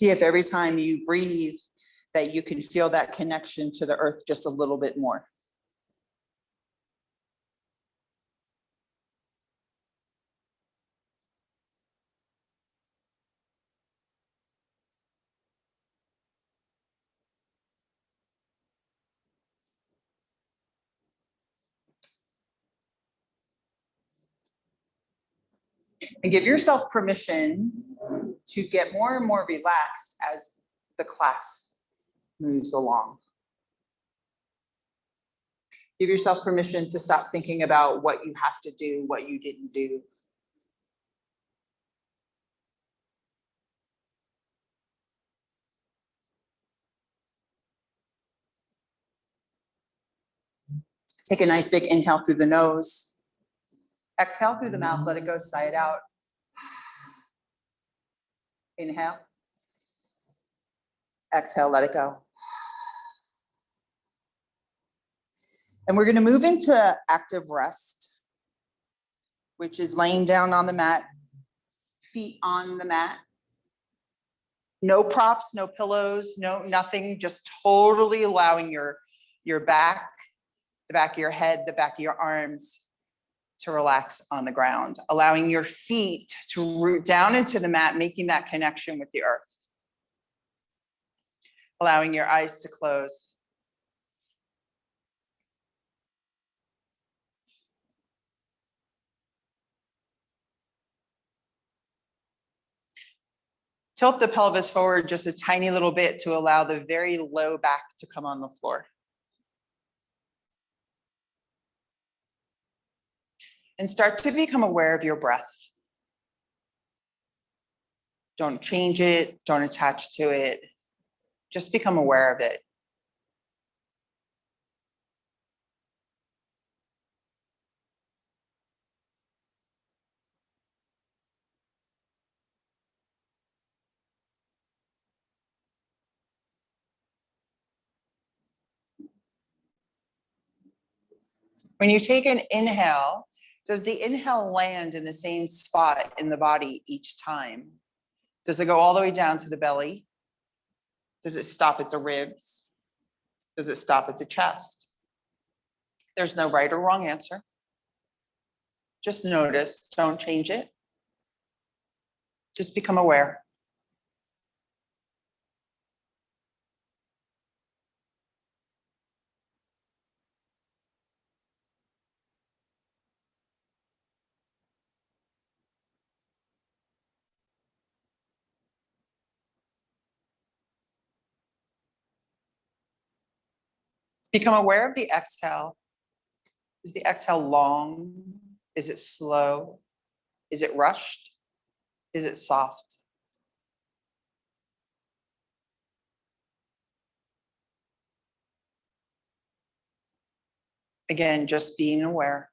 See if every time you breathe that you can feel that connection to the earth just a little bit more. And give yourself permission to get more and more relaxed as the class moves along. Give yourself permission to stop thinking about what you have to do, what you didn't do. Take a nice big inhale through the nose. Exhale through the mouth, let it go, sigh it out. Inhale. Exhale, let it go. And we're going to move into active rest, which is laying down on the mat, feet on the mat. No props, no pillows, no nothing, just totally allowing your back, the back of your head, the back of your arms to relax on the ground, allowing your feet to root down into the mat, making that connection with the earth. Allowing your eyes to close. Tilt the pelvis forward just a tiny little bit to allow the very low back to come on the floor. And start to become aware of your breath. Don't change it, don't attach to it. Just become aware of it. When you take an inhale, does the inhale land in the same spot in the body each time? Does it go all the way down to the belly? Does it stop at the ribs? Does it stop at the chest? There's no right or wrong answer. Just notice, don't change it. Just become aware. Become aware of the exhale. Is the exhale long? Is it slow? Is it rushed? Is it soft? Again, just being aware.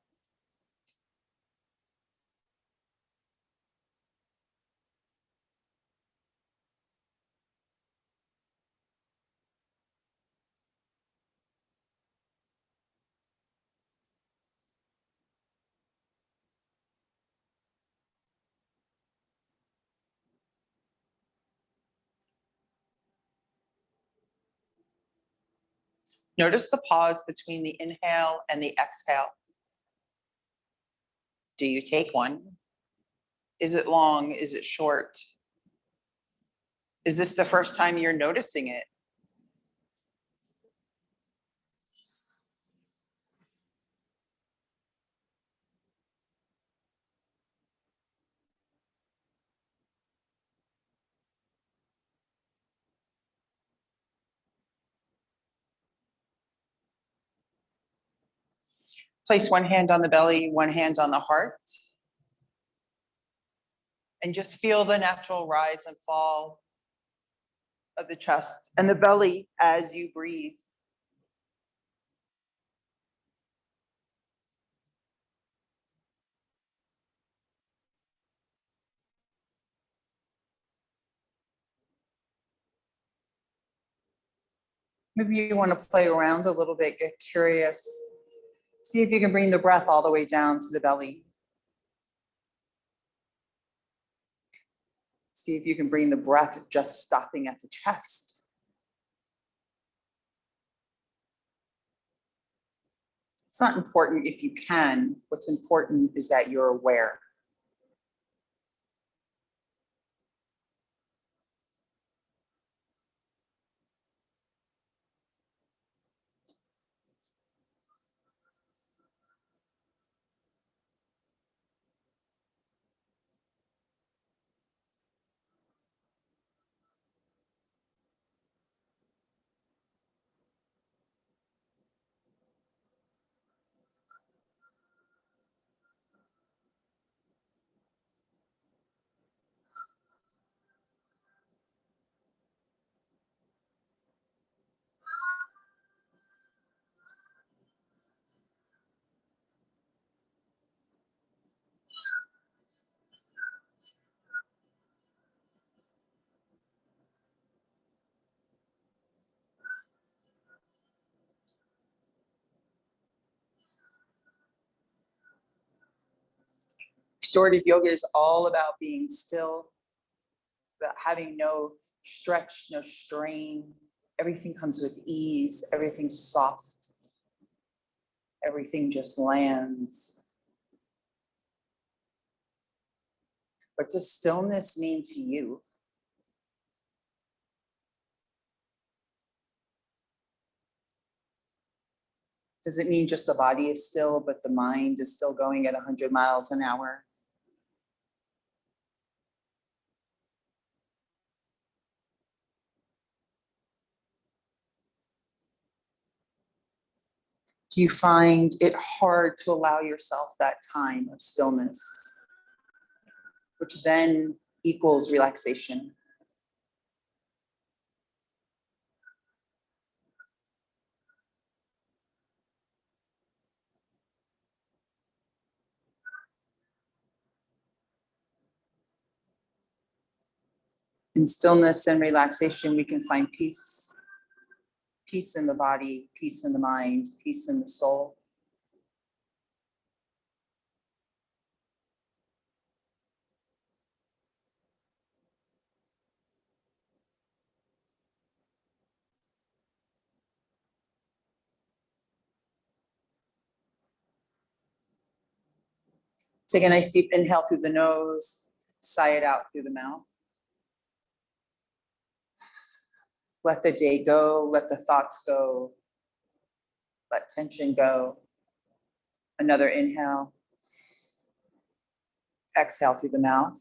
Notice the pause between the inhale and the exhale. Do you take one? Is it long? Is it short? Is this the first time you're noticing it? Place one hand on the belly, one hand on the heart. And just feel the natural rise and fall of the chest and the belly as you breathe. Maybe you want to play around a little bit, get curious. See if you can bring the breath all the way down to the belly. See if you can bring the breath just stopping at the chest. It's not important if you can. What's important is that you're aware. Restorative yoga is all about being still, about having no stretch, no strain. Everything comes with ease, everything's soft. Everything just lands. What does stillness mean to you? Does it mean just the body is still, but the mind is still going at 100 miles an hour? Do you find it hard to allow yourself that time of stillness, which then equals relaxation? In stillness and relaxation, we can find peace. Peace in the body, peace in the mind, peace in the soul. Take a nice deep inhale through the nose, sigh it out through the mouth. Let the day go, let the thoughts go, let tension go. Another inhale. Exhale through the mouth.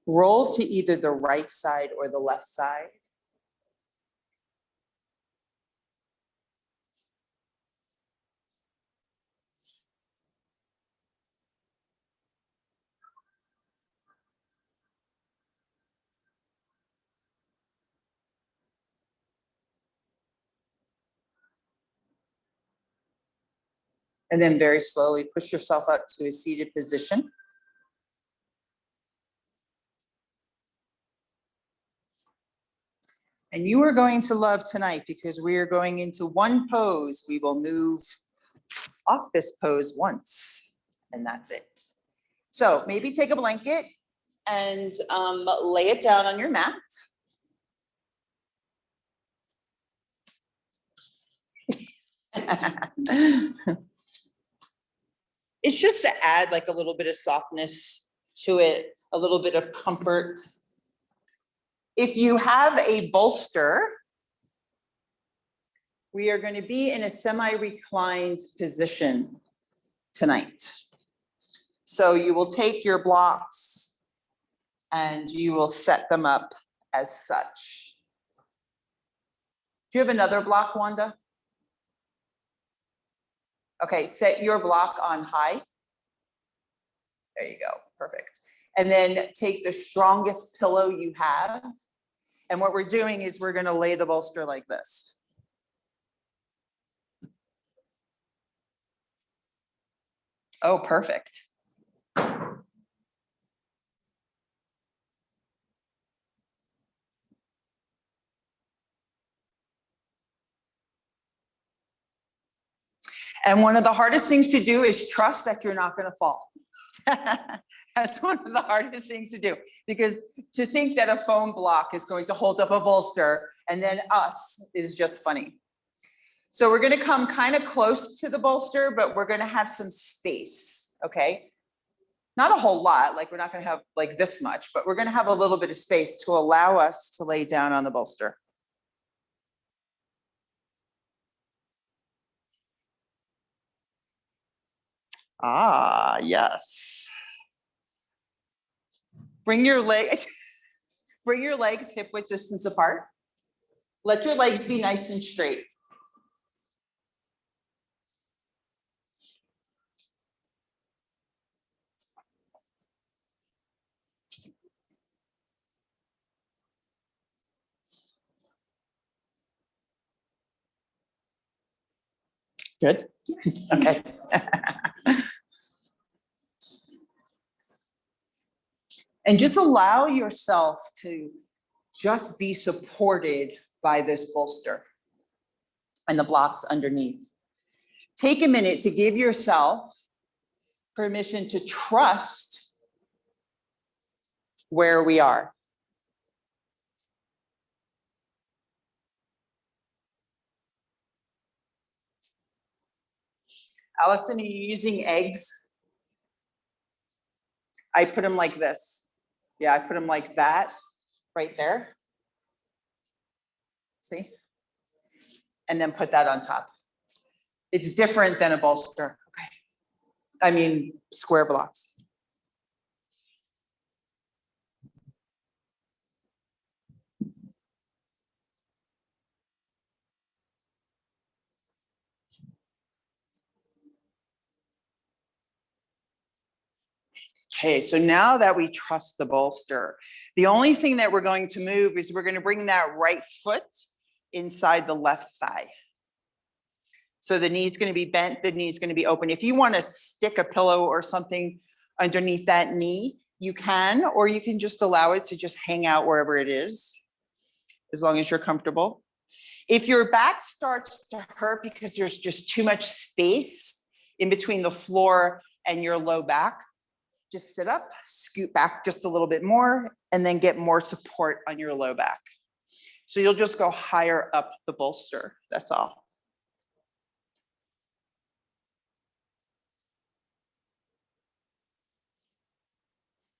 Roll to either the right side or the left side. And then very slowly push yourself up to a seated position. And you are going to love tonight because we are going into one pose. We will move off this pose once, and that's it. So maybe take a blanket and lay it down on your mat. It's just to add like a little bit of softness to it, a little bit of comfort. If you have a bolster, we are going to be in a semi-reclined position tonight. So you will take your blocks and you will set them up as such. Do you have another block, Wanda? Okay, set your block on high. There you go, perfect. And then take the strongest pillow you have. And what we're doing is we're gonna lay the bolster like this. Oh, perfect. And one of the hardest things to do is trust that you're not gonna fall. That's one of the hardest things to do, because to think that a foam block is going to hold up a bolster and then us is just funny. So we're gonna come kind of close to the bolster, but we're gonna have some space, okay? Not a whole lot, like we're not gonna have like this much, but we're gonna have a little bit of space to allow us to lay down on the bolster. Ah, yes. Bring your legs hip width distance apart. Let your legs be nice and straight. Good. Okay. And just allow yourself to just be supported by this bolster and the blocks underneath. Take a minute to give yourself permission to trust where we are. Allison, are you using eggs? I put them like this. Yeah, I put them like that, right there. See? And then put that on top. It's different than a bolster, okay? I mean, square blocks. Okay, so now that we trust the bolster, the only thing that we're going to move is we're going to bring that right foot inside the left thigh. So the knee's going to be bent, the knee's going to be open. If you want to stick a pillow or something underneath that knee, you can, or you can just allow it to just hang out wherever it is, as long as you're comfortable. If your back starts to hurt because there's just too much space in between the floor and your low back, just sit up, scoot back just a little bit more, and then get more support on your low back. So you'll just go higher up the bolster, that's all.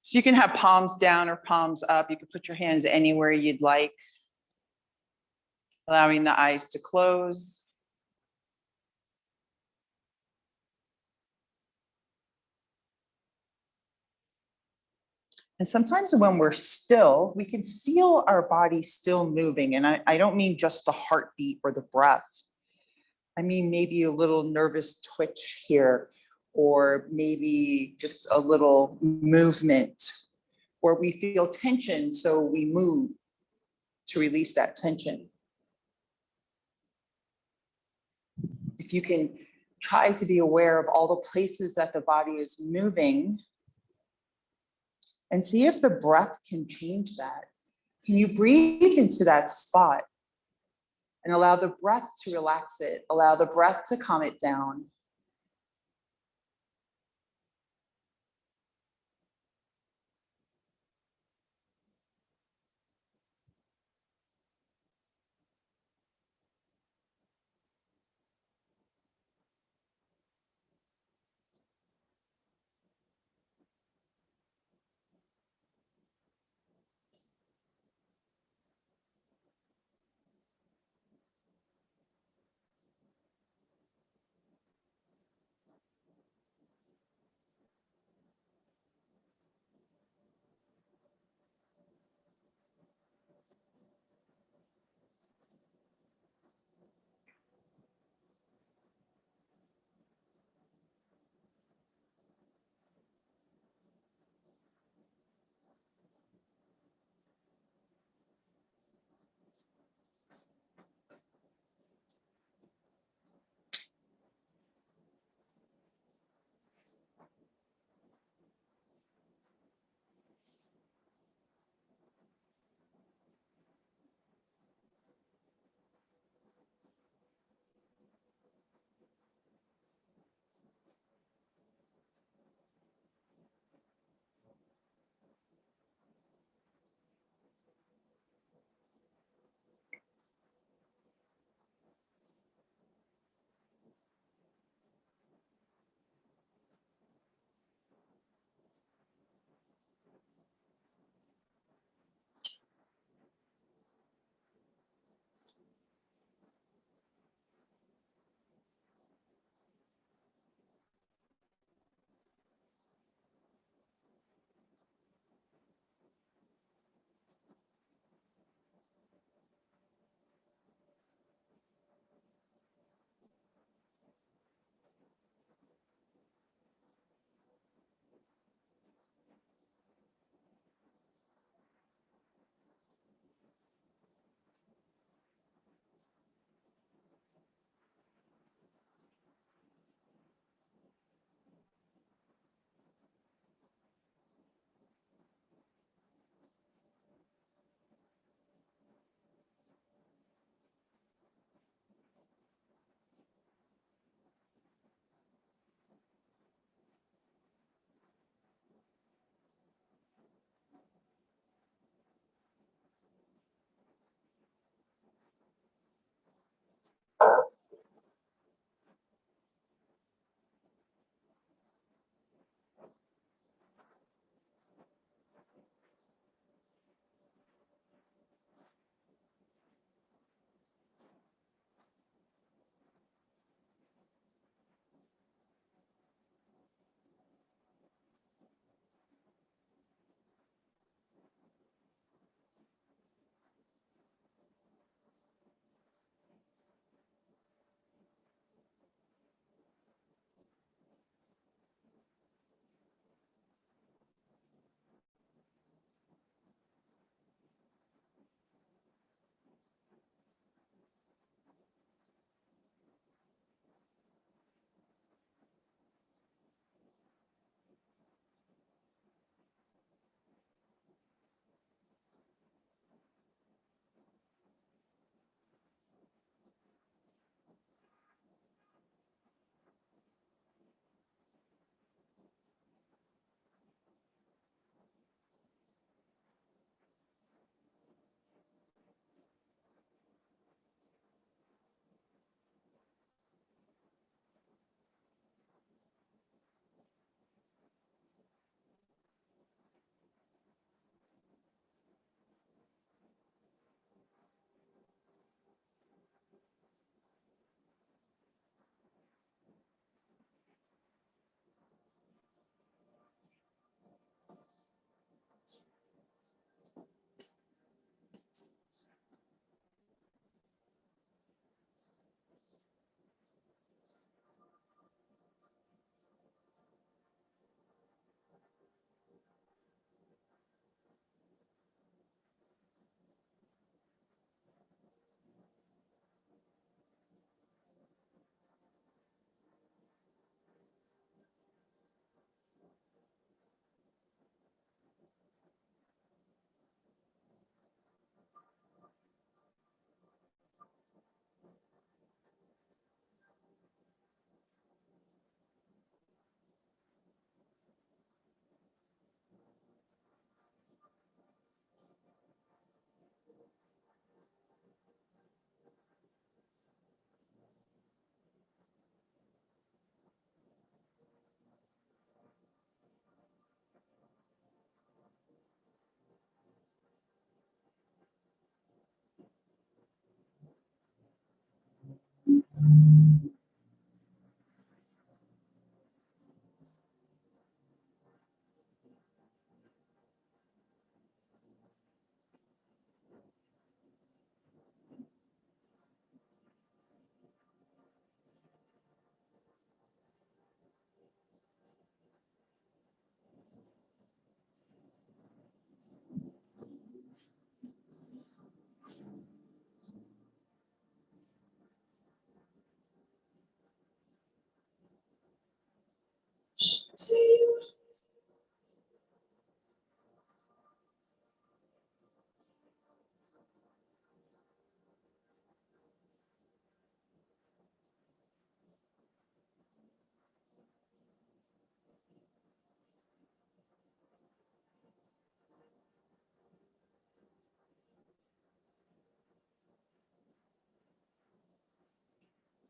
So you can have palms down or palms up. You can put your hands anywhere you'd like, allowing the eyes to close. And sometimes when we're still, we can feel our body still moving. And I don't mean just the heartbeat or the breath. I mean, maybe a little nervous twitch here, or maybe just a little movement, or we feel tension, so we move to release that tension. If you can try to be aware of all the places that the body is moving, and see if the breath can change that. Can you breathe into that spot and allow the breath to relax it, allow the breath to calm it down?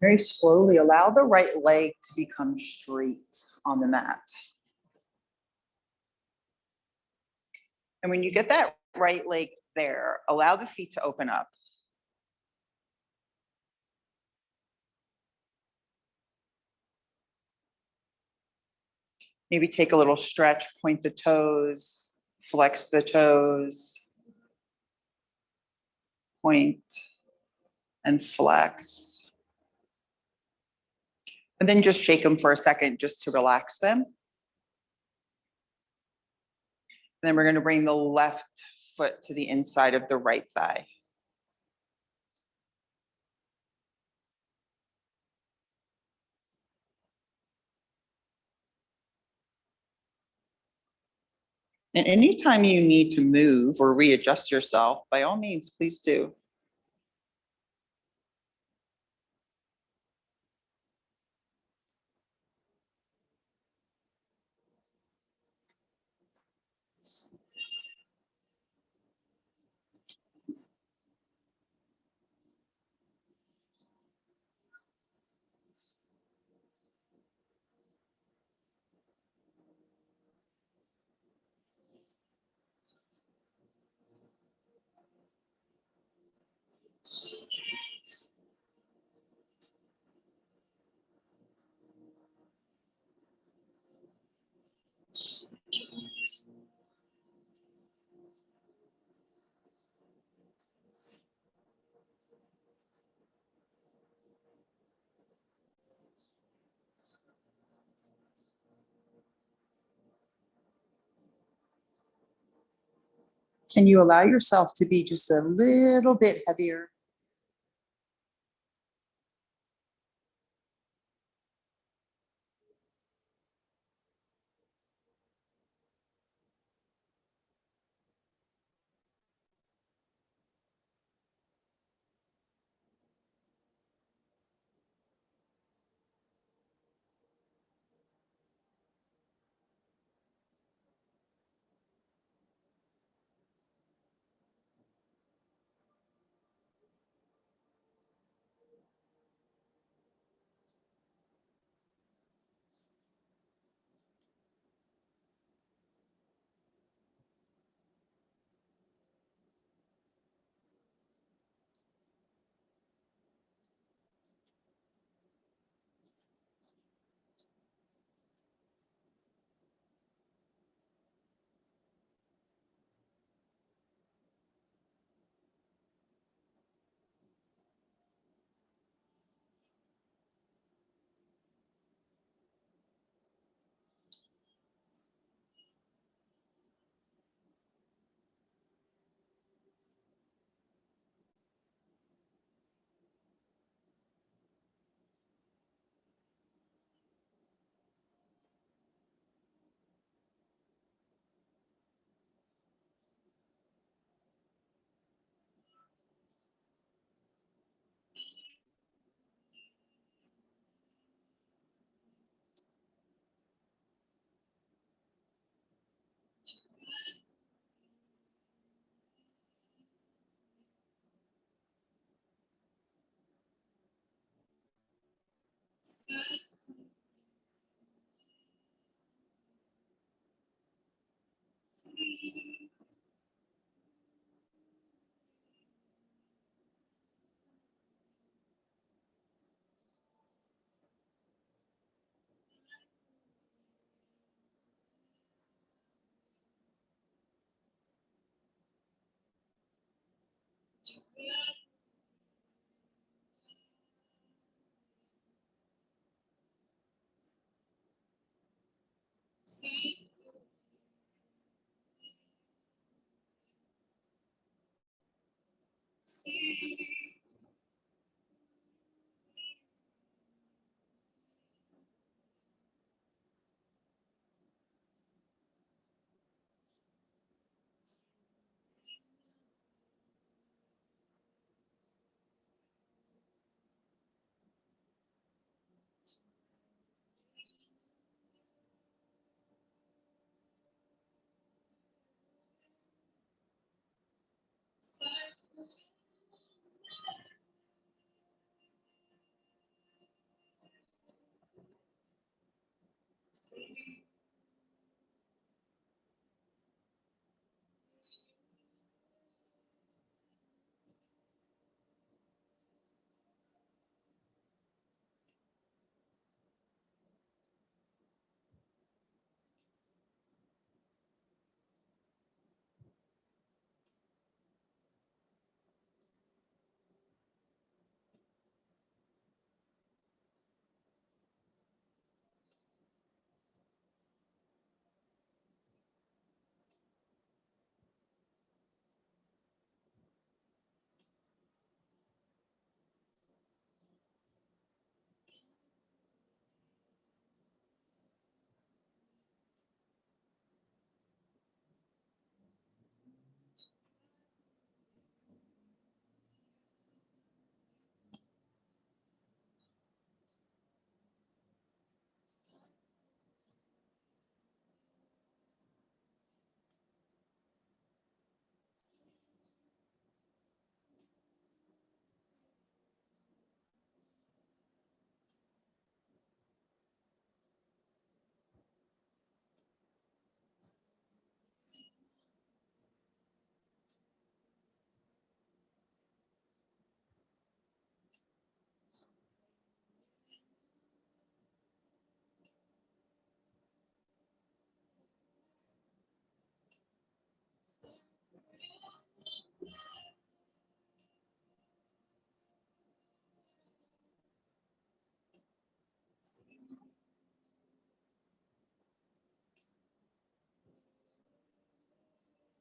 Very slowly allow the right leg to become straight on the mat. And when you get that right leg there, allow the feet to open up. Maybe take a little stretch, point the toes, flex the toes, point and flex. And then just shake them for a second just to relax them. Then we're going to bring the left foot to the inside of the right thigh. And anytime you need to move or readjust yourself, by all means, please do. Can you allow yourself to be just a little bit heavier?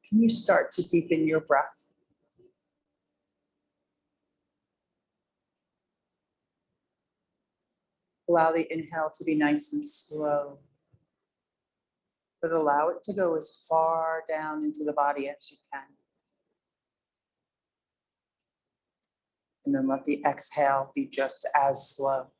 Can you start to deepen your breath? Allow the inhale to be nice and slow, but allow it to go as far down into the body as you can. And then let the exhale be just as slow.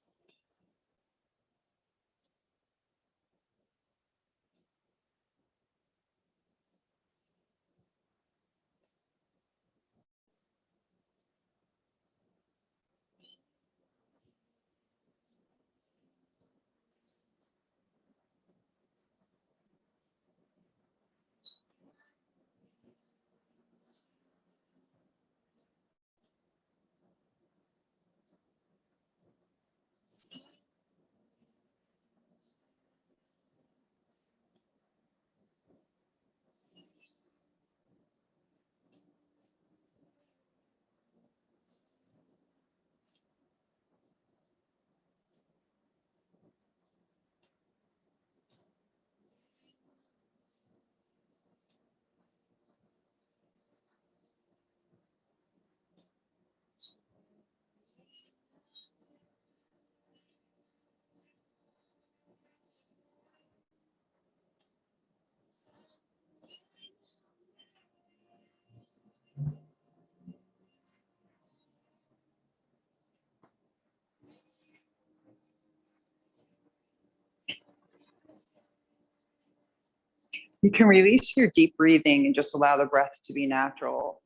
You can release your deep breathing and just allow the breath to be natural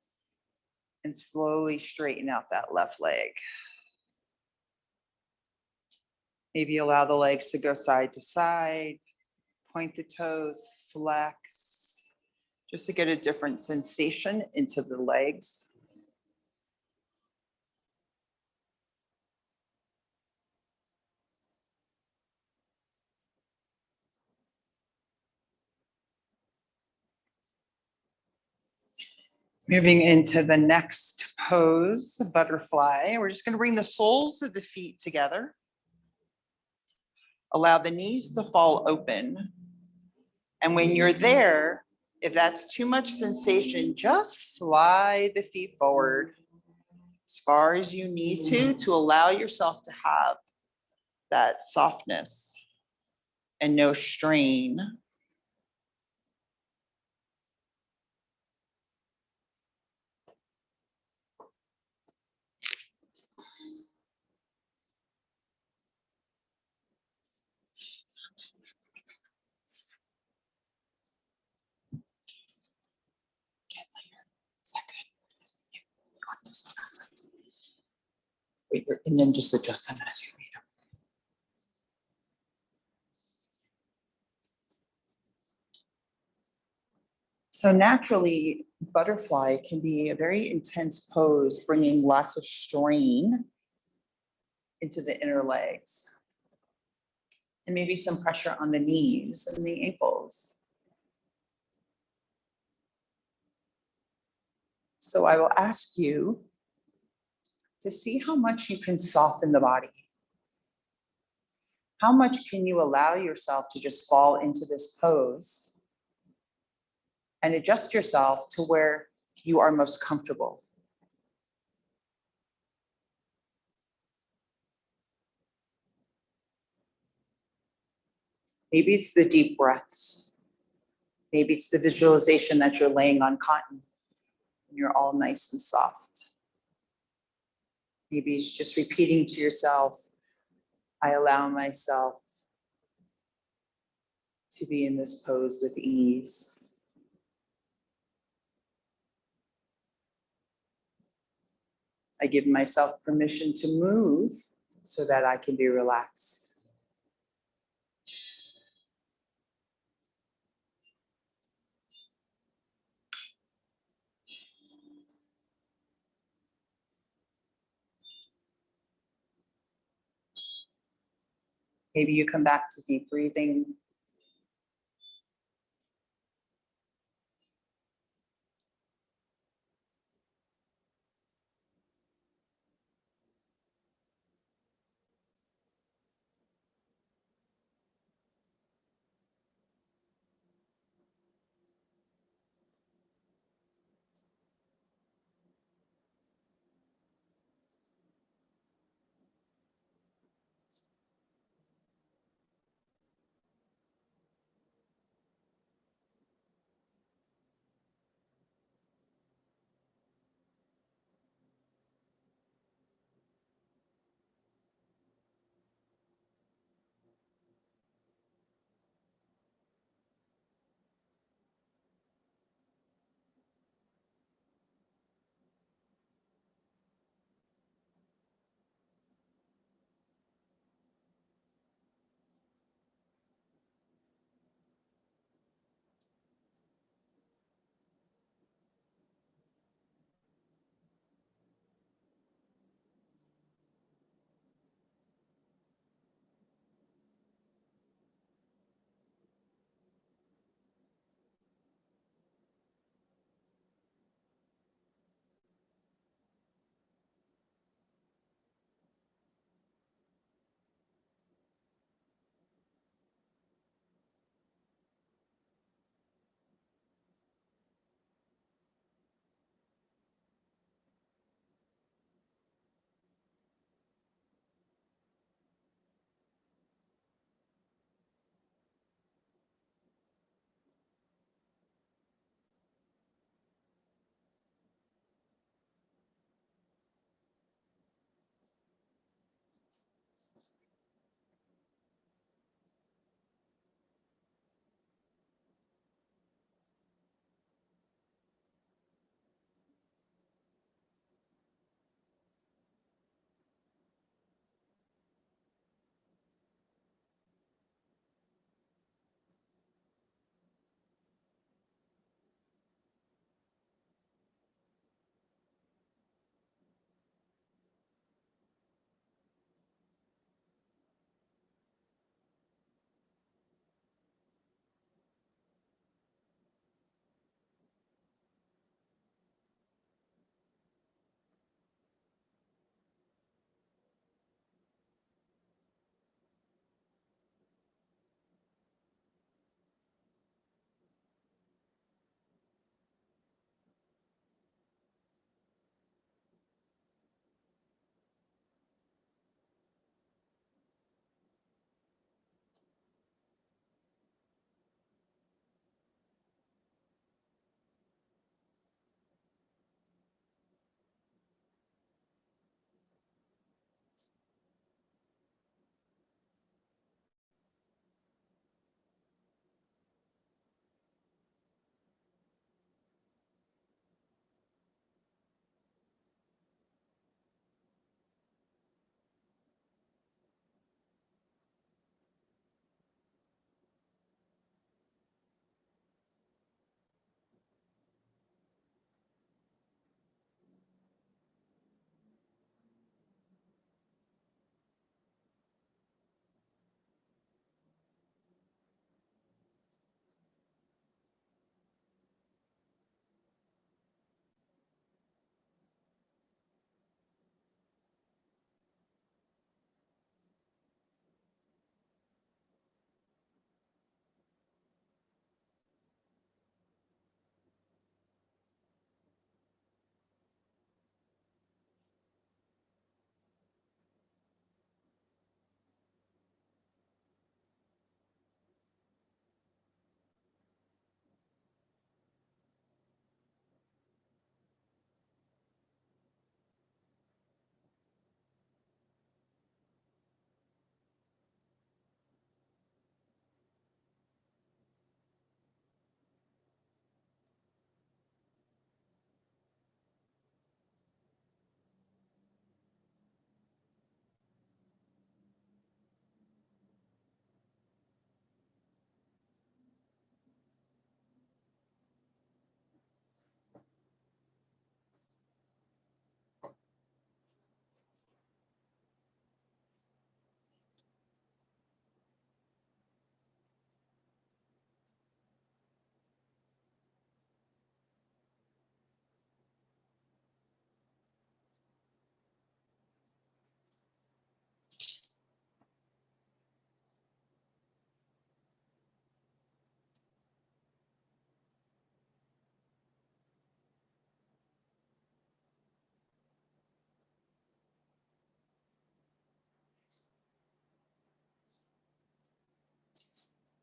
and slowly straighten out that left leg. Maybe allow the legs to go side to side, point the toes, flex, just to get a different sensation into the legs. Moving into the next pose, butterfly. We're just going to bring the soles of the feet together. Allow the knees to fall open. And when you're there, if that's too much sensation, just slide the feet forward as far as you need to allow yourself to have that softness and no strain. Wait, and then just adjust them as you need them. So naturally, butterfly can be a very intense pose, bringing lots of strain into the inner legs. And maybe some pressure on the knees and the ankles. So I will ask you to see how much you can soften the body. How much can you allow yourself to just fall into this pose and adjust yourself to where you are most comfortable? Maybe it's the deep breaths. Maybe it's the visualization that you're laying on cotton and you're all nice and soft. Maybe it's just repeating to yourself, I allow myself to be in this pose with ease. I give myself permission to move so that I can be relaxed. Maybe you come back to deep breathing.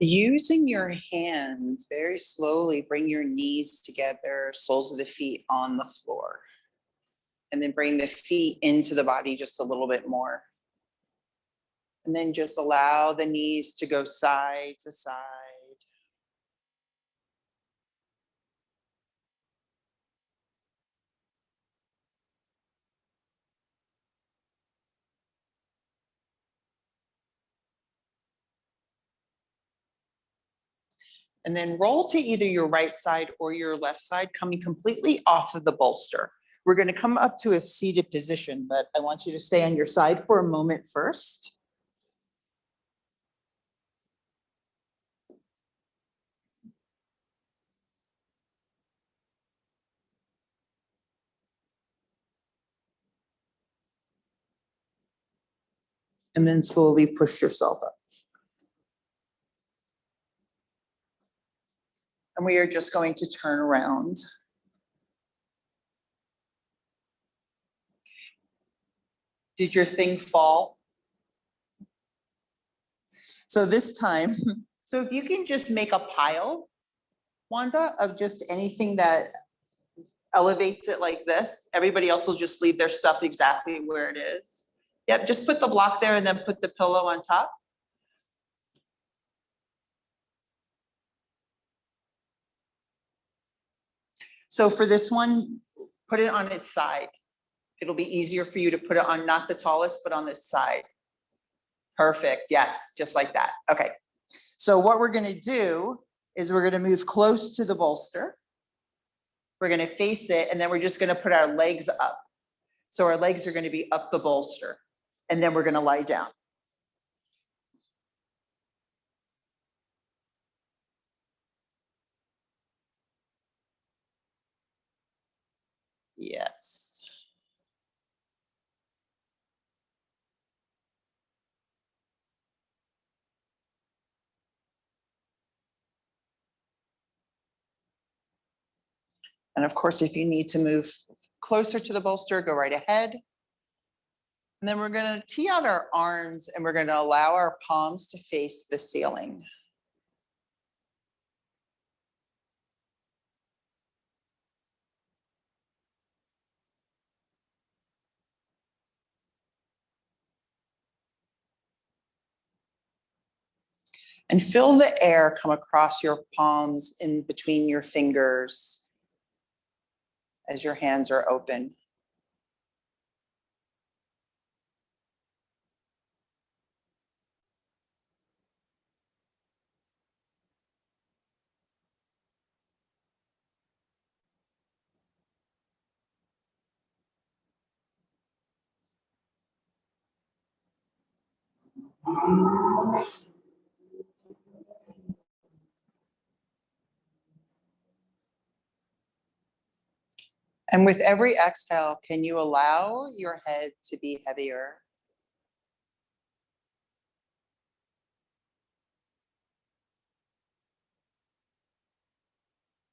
Using your hands, very slowly bring your knees together, soles of the feet on the floor. And then bring the feet into the body just a little bit more. And then just allow the knees to go side to side. And then roll to either your right side or your left side, coming completely off of the bolster. We're going to come up to a seated position, but I want you to stay on your side for a moment first. And then slowly push yourself up. And we are just going to turn around. Did your thing fall? So this time, so if you can just make a pile, Wanda, of just anything that elevates it like this, everybody else will just leave their stuff exactly where it is. Yep, just put the block there and then put the pillow on top. So for this one, put it on its side. It'll be easier for you to put it on not the tallest, but on this side. Perfect, yes, just like that. Okay, so what we're gonna do is we're gonna move close to the bolster. We're gonna face it, and then we're just gonna put our legs up. So our legs are gonna be up the bolster, and then we're gonna lie down. Yes. And of course, if you need to move closer to the bolster, go right ahead. And then we're gonna tee out our arms and we're gonna allow our palms to face the ceiling. And feel the air come across your palms in between your fingers as your hands are open. And with every exhale, can you allow your head to be heavier?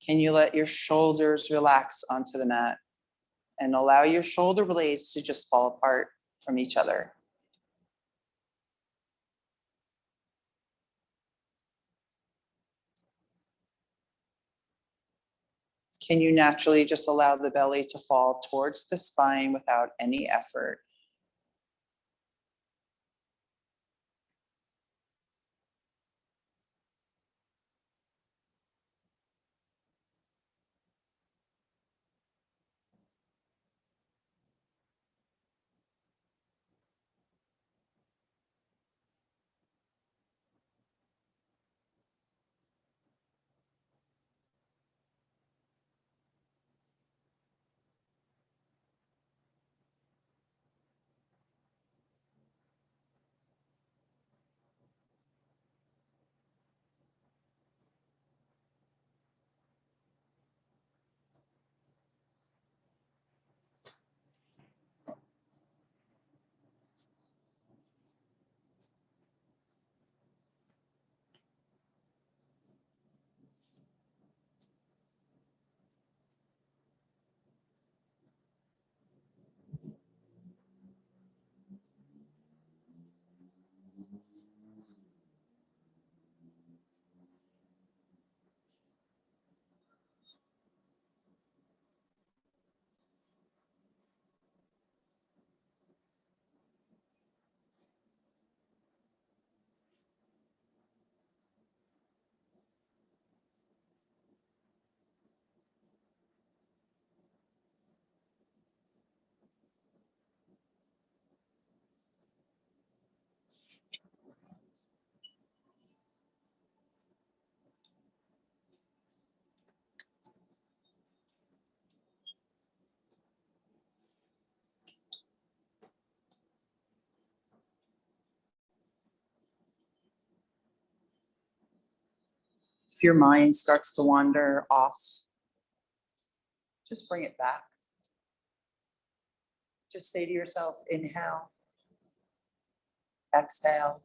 Can you let your shoulders relax onto the mat and allow your shoulder blades to just fall apart from each other? Can you naturally just allow the belly to fall towards the spine without any effort? If your mind starts to wander off, just bring it back. Just say to yourself, inhale, exhale,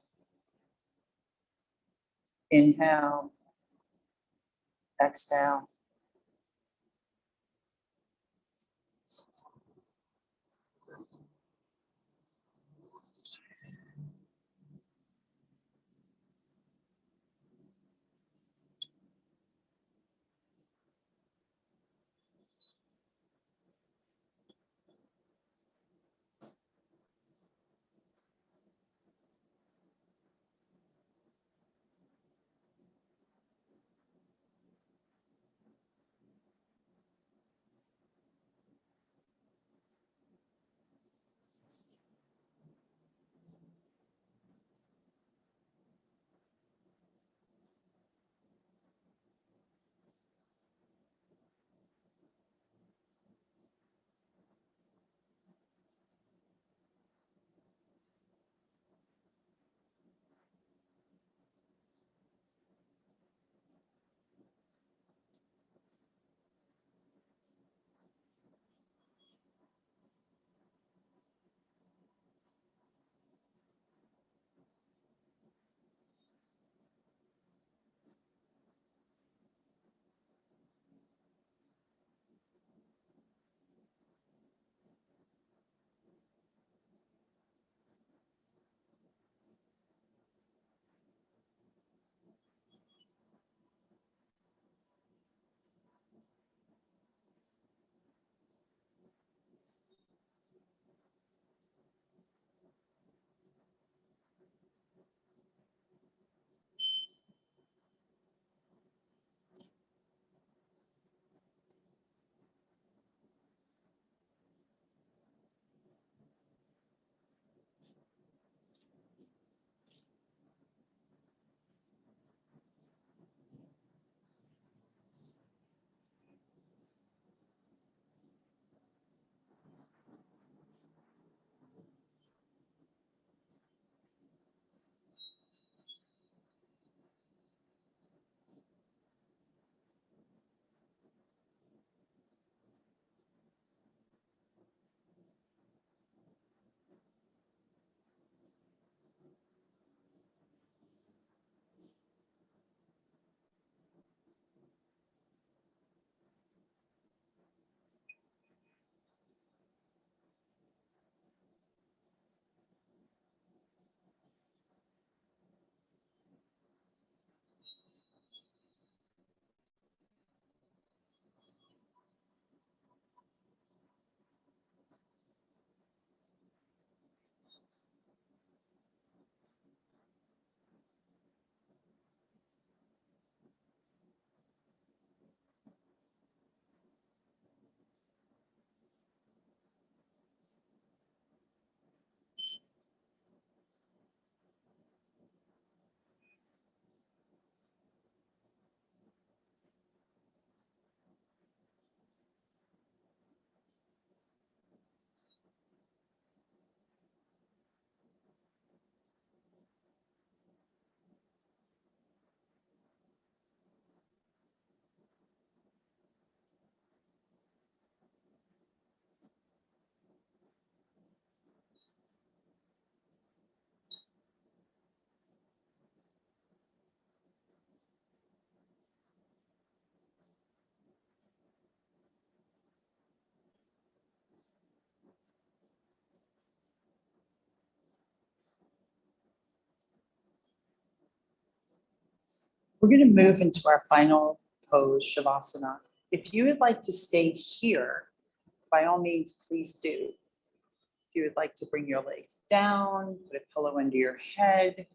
inhale, exhale. We're going to move into our final pose, Shavasana. If you would like to stay here, by all means, please do. If you would like to bring your legs down, put a pillow under your head.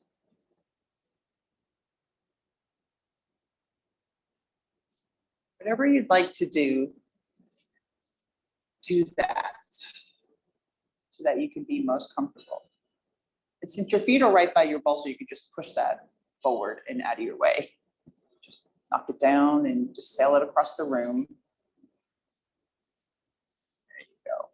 Whatever you'd like to do that so that you can be most comfortable. And since your feet are right by your bolster, you can just push that forward and out of your way. Just knock it down and just sail it across the room. There you go.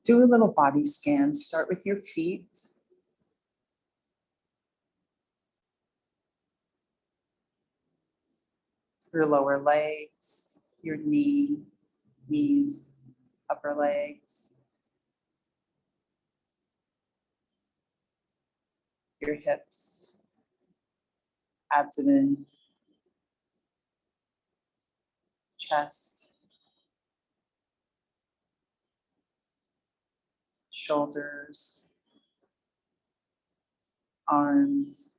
Do a little body scan. Start with your feet. Your lower legs, your knees, upper legs, your hips, abdomen, chest, shoulders, arms,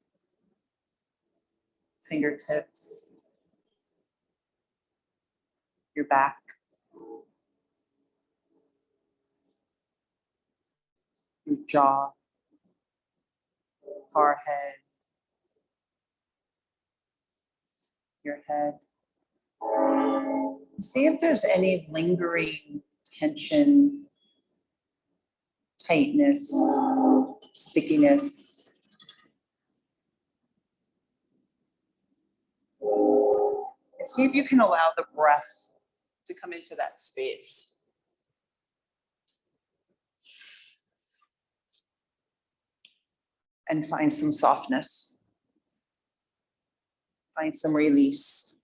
fingertips, your back, your jaw, forehead, your head. See if there's any lingering tension, tightness, stickiness. And see if you can allow the breath to come into that space. And find some softness. Find some release.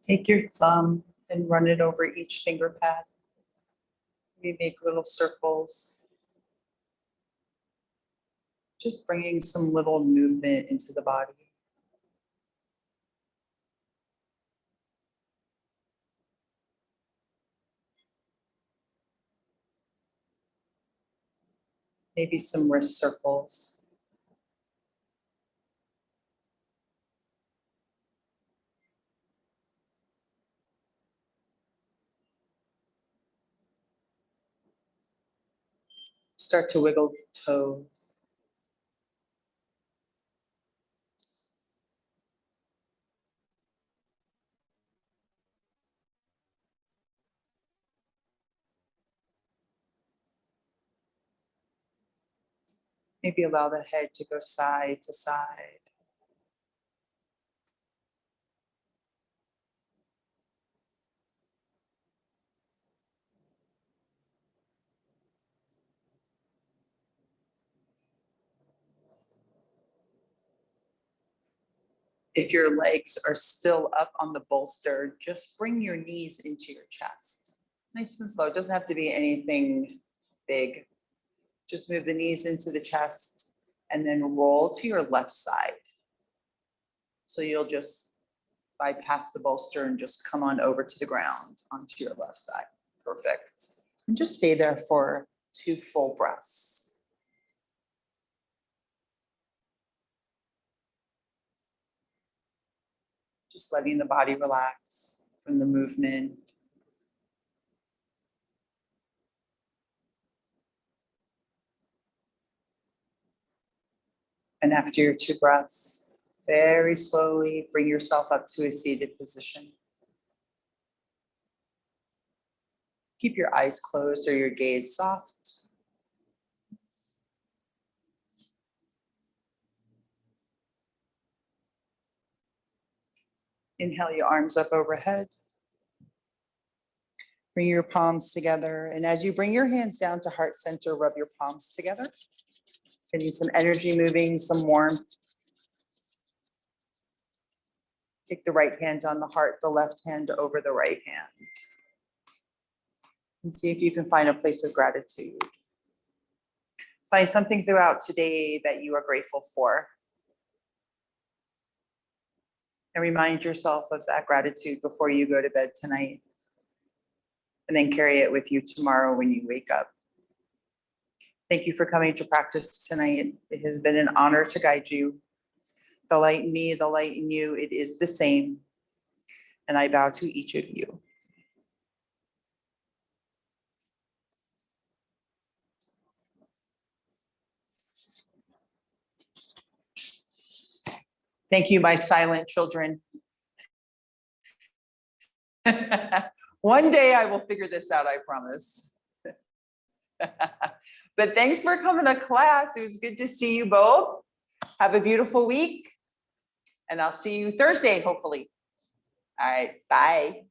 Take your thumb and run it over each finger pad. We make little circles. Just bringing some little movement into the body. Maybe some wrist circles. Start to wiggle the toes. Maybe allow the head to go side to side. If your legs are still up on the bolster, just bring your knees into your chest. Nice and slow. It doesn't have to be anything big. Just move the knees into the chest and then roll to your left side. So you'll just bypass the bolster and just come on over to the ground onto your left side. Perfect. And just stay there for 2 full breaths. Just letting the body relax from the movement. And after your 2 breaths, very slowly bring yourself up to a seated position. Keep your eyes closed or your gaze soft. Inhale your arms up overhead. Bring your palms together. And as you bring your hands down to heart center, rub your palms together. Getting some energy moving, some warmth. Take the right hand on the heart, the left hand over the right hand. And see if you can find a place of gratitude. Find something throughout today that you are grateful for. And remind yourself of that gratitude before you go to bed tonight. And then carry it with you tomorrow when you wake up. Thank you for coming to practice tonight. It has been an honor to guide you. The light in me, the light in you, it is the same. And I bow to each of you. Thank you, my silent children. One day I will figure this out, I promise. But thanks for coming to class. It was good to see you both. Have a beautiful week. And I'll see you Thursday, hopefully. All right, bye.